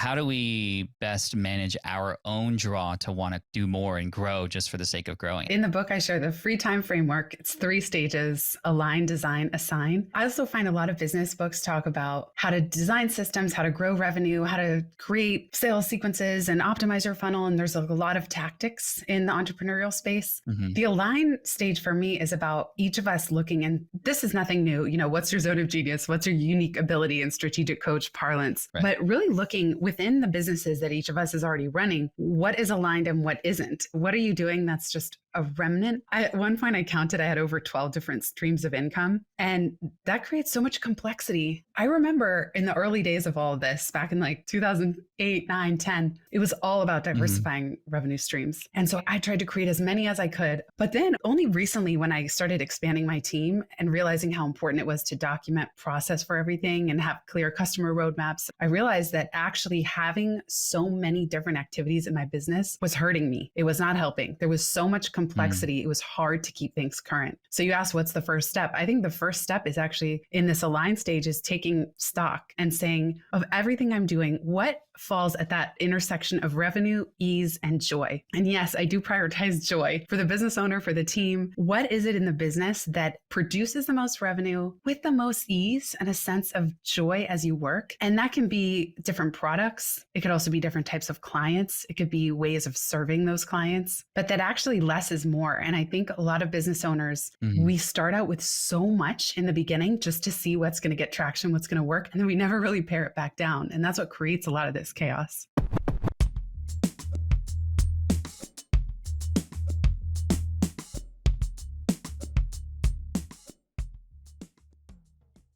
how do we best manage our own draw to want to do more and grow just for the sake of growing? In the book, I share the free time framework. It's 3 stages: align, design, assign. I also find a lot of business books talk about how to design systems, how to grow revenue, how to create sales sequences and optimize your funnel. And there's a lot of tactics in the entrepreneurial space. The align stage for me is about each of us looking, and this is nothing new. You know, what's your zone of genius? What's your unique ability in strategic coach parlance? Right. But really looking within the businesses that each of us is already running, what is aligned and what isn't? What are you doing that's just a remnant? At one point I counted, I had over 12 different streams of income, and that creates so much complexity. I remember in the early days of all of this, back in like 2008, 9, 10, it was all about diversifying revenue streams. And so I tried to create as many as I could. But then only recently, when I started expanding my team and realizing how important it was to document process for everything and have clear customer roadmaps, I realized that actually having so many different activities in my business was hurting me. It was not helping. There was so much complexity. It was hard to keep things current. So you asked, what's the first step? I think the first step is actually in this align stage is taking stock and saying, of everything I'm doing, what falls at that intersection of revenue, ease, and joy? And yes, I do prioritize joy for the business owner, for the team. What is it in the business that produces the most revenue with the most ease and a sense of joy as you work? And that can be different products. It could also be different types of clients. It could be ways of serving those clients, but that actually less is more. And I think a lot of business owners, we start out with so much in the beginning just to see what's going to get traction, what's going to work. And then we never really pare it back down. And that's what creates a lot of this chaos.